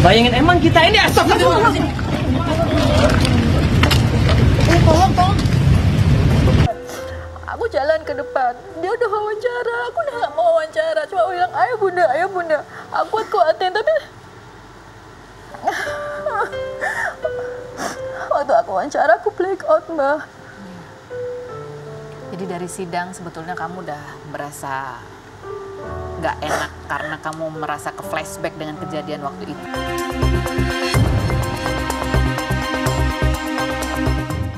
Bayangin emang kita ini astagfirullah. Tolong. Aku jalan ke depan, dia udah wawancara, aku udah gak mau wawancara, cuma bilang ayo bunda, aku kuatin, tapi waktu aku wawancara aku black out, Mbak. Jadi dari sidang sebetulnya kamu udah berasa nggak enak karena kamu merasa ke flashback dengan kejadian waktu itu.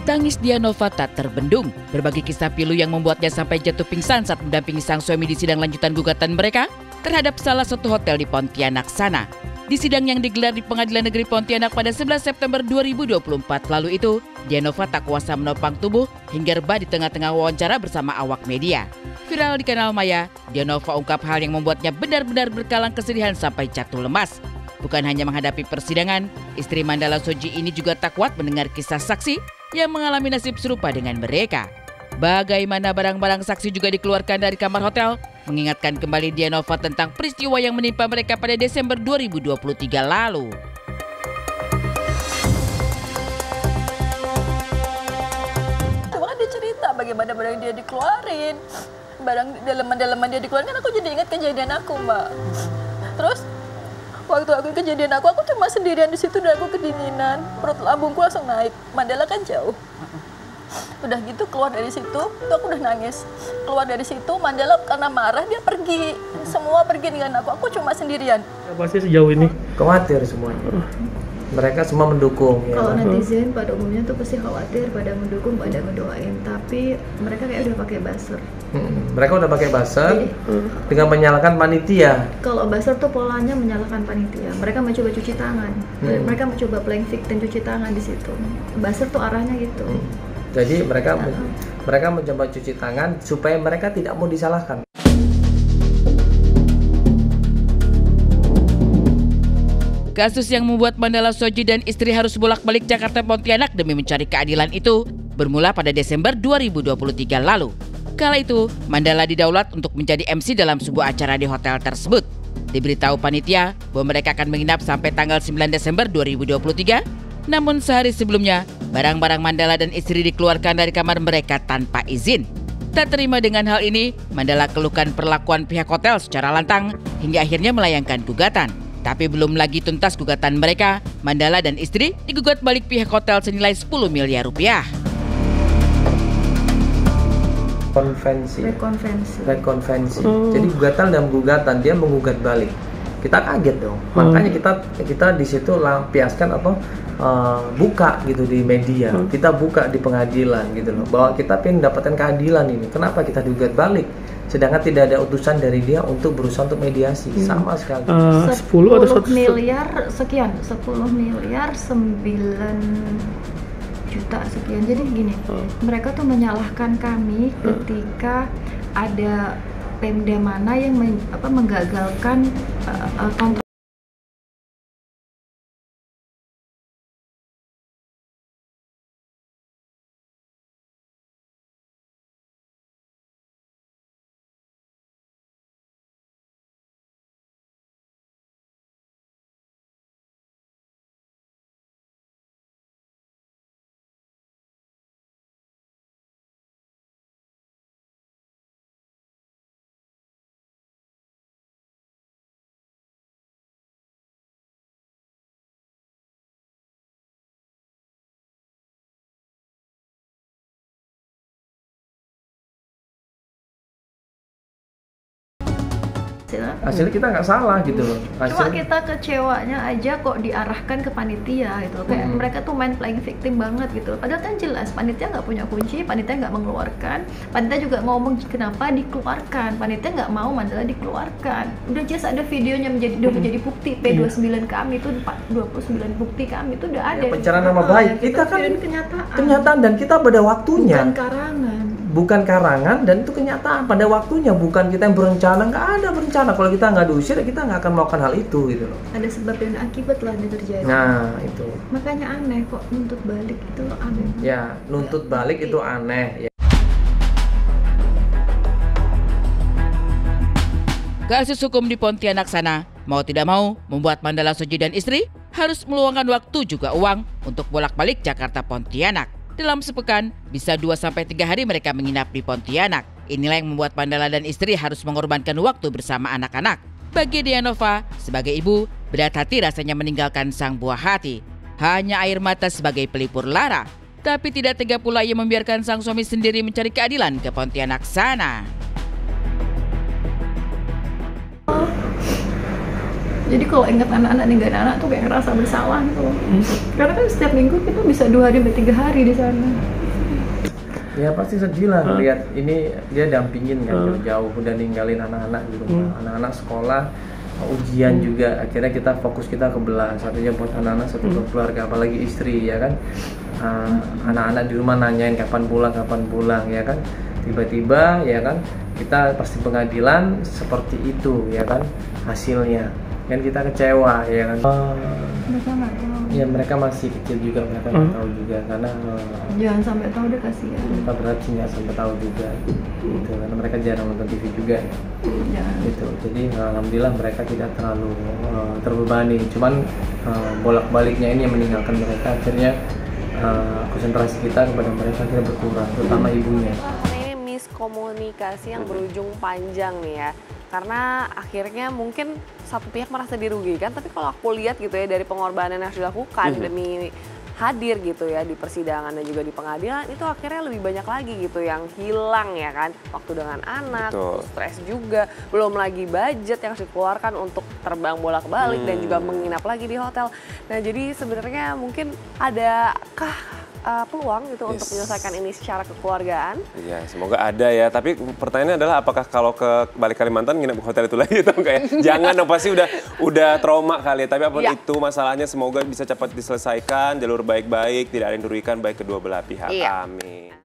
Tangis Dianova tak terbendung. Berbagai kisah pilu yang membuatnya sampai jatuh pingsan saat mendampingi sang suami di sidang lanjutan gugatan mereka terhadap salah satu hotel di Pontianak sana. Di sidang yang digelar di Pengadilan Negeri Pontianak pada 11 September 2024 lalu itu, Dianova tak kuasa menopang tubuh hingga rebah di tengah-tengah wawancara bersama awak media. Viral di kanal Maya, Dianova ungkap hal yang membuatnya benar-benar berkalang kesedihan sampai jatuh lemas. Bukan hanya menghadapi persidangan, istri Mandala Shoji ini juga tak kuat mendengar kisah saksi yang mengalami nasib serupa dengan mereka. Bagaimana barang-barang saksi juga dikeluarkan dari kamar hotel, mengingatkan kembali Dianova tentang peristiwa yang menimpa mereka pada Desember 2023 lalu. Cuma kan dia cerita bagaimana barang dia dikeluarin, barang dalaman-dalaman dia dikeluarin, kan aku jadi ingat kejadian aku, Mbak. Terus waktu aku kejadian aku cuma sendirian di situ dan aku kedinginan, perut lambungku langsung naik. Mandala kan jauh. Udah gitu keluar dari situ, tuh aku udah nangis. Keluar dari situ, Mandala karena marah dia pergi. Semua pergi dengan aku cuma sendirian. Apa sih sejauh ini? Khawatir semuanya. Mereka semua mendukung. Kalau Ya. netizen pada umumnya tuh pasti khawatir, pada mendukung, pada ngedoain. Tapi mereka kayak udah pakai buzzer. Mereka udah pakai buzzer dengan menyalahkan panitia. Kalau buzzer tuh polanya menyalahkan panitia. Mereka mencoba cuci tangan. Mereka mencoba playing victim cuci tangan di situ. Buzzer tuh arahnya gitu. Jadi mereka mencoba cuci tangan supaya mereka tidak mau disalahkan. Kasus yang membuat Mandala Shoji dan istri harus bolak-balik Jakarta Pontianak demi mencari keadilan itu bermula pada Desember 2023 lalu. Kala itu, Mandala didaulat untuk menjadi MC dalam sebuah acara di hotel tersebut. Diberitahu panitia bahwa mereka akan menginap sampai tanggal 9 Desember 2023. Namun sehari sebelumnya, barang-barang Mandala dan istri dikeluarkan dari kamar mereka tanpa izin. Tak terima dengan hal ini, Mandala keluhkan perlakuan pihak hotel secara lantang hingga akhirnya melayangkan gugatan. Tapi belum lagi tuntas gugatan mereka, Mandala dan istri digugat balik pihak hotel senilai 10 miliar rupiah. Rekonvensi. Jadi gugatan dalam gugatan, dia menggugat balik. Kita kaget dong. Makanya kita di situ lampiaskan atau buka gitu di media. Kita buka di pengadilan gitu loh. Bahwa kita pengen mendapatkan keadilan ini. Kenapa kita digugat balik? Sedangkan tidak ada utusan dari dia untuk berusaha untuk mediasi sama sekali. 10 atau 1 miliar sekian, 10 miliar 9 juta sekian. Jadi gini, mereka tuh menyalahkan kami ketika ada Pemda mana yang menggagalkan kontrak. Hasilnya kita nggak salah gitu loh. Cuma kita kecewanya aja kok diarahkan ke panitia gitu. Kayak mereka tuh main playing victim banget gitu. Padahal kan jelas panitia nggak punya kunci, panitia nggak mengeluarkan. Panitia juga ngomong kenapa dikeluarkan. Panitia nggak mau Mandala dikeluarkan. Udah jelas ada videonya udah menjadi bukti. P29 kami itu 29 bukti kami itu udah ada. Ya, pencemaran nama baik. Kita kan kenyataan dan kita pada waktunya. Bukan karangan dan itu kenyataan pada waktunya, bukan kita yang berencana. Nggak ada berencana. Kalau kita nggak diusir, kita nggak akan melakukan hal itu gitu loh. Ada sebab dan akibat lah yang terjadi. Nah itu. Makanya aneh kok nuntut balik itu aneh. Ya nuntut balik itu aneh. Ya. Kasus hukum di Pontianak sana, mau tidak mau, membuat Mandala Soji dan istri harus meluangkan waktu juga uang untuk bolak-balik Jakarta Pontianak. Dalam sepekan, bisa 2-3 hari mereka menginap di Pontianak. Inilah yang membuat Mandala dan istri harus mengorbankan waktu bersama anak-anak. Bagi Dianova, sebagai ibu, berat hati rasanya meninggalkan sang buah hati. Hanya air mata sebagai pelipur lara. Tapi tidak tega pula ia membiarkan sang suami sendiri mencari keadilan ke Pontianak sana. Jadi kalau ingat anak-anak ninggalin anak tuh kayak ngerasa bersalah gitu loh. Karena kan setiap minggu kita bisa 2 hari 3 hari di sana. Ya pasti sedih lah lihat ini dia dampingin kan jauh udah ninggalin anak-anak di rumah. Anak-anak sekolah, ujian juga. Akhirnya kita fokus kita ke belah. Satunya buat anak-anak, satu buat keluarga, apalagi istri ya kan. Anak-anak di rumah nanyain kapan pulang ya kan. Tiba-tiba ya kan kita pasti pengadilan seperti itu ya kan hasilnya. Kan kita kecewa ya kan. Ya mereka masih kecil juga, mereka nggak tahu juga karena jangan sampai tahu deh, kasihan. Kita berat sih nggak sampai tahu juga gitu karena mereka jarang nonton TV juga ya. Gitu. Jadi alhamdulillah mereka tidak terlalu terbebani, cuman bolak-baliknya ini yang meninggalkan mereka, akhirnya konsentrasi kita kepada mereka akhirnya berkurang, terutama ibunya. Ini miskomunikasi yang berujung panjang nih ya. Karena akhirnya mungkin satu pihak merasa dirugikan, tapi kalau aku lihat gitu ya dari pengorbanan yang harus dilakukan demi hadir gitu ya di persidangan dan juga di pengadilan, itu akhirnya lebih banyak lagi gitu yang hilang ya kan. Waktu dengan anak, stres juga, belum lagi budget yang harus dikeluarkan untuk terbang bolak-balik dan juga menginap lagi di hotel. Nah jadi sebenarnya mungkin adakah peluang gitu untuk menyelesaikan ini secara kekeluargaan? Iya, semoga ada ya. Tapi pertanyaannya adalah apakah kalau ke balik Kalimantan nginep di hotel itu lagi atau enggak ya? Jangan dong, pasti udah trauma kali ya. Tapi apapun itu masalahnya semoga bisa cepat diselesaikan, jalur baik-baik, tidak ada yang dirugikan baik kedua belah pihak. Amin.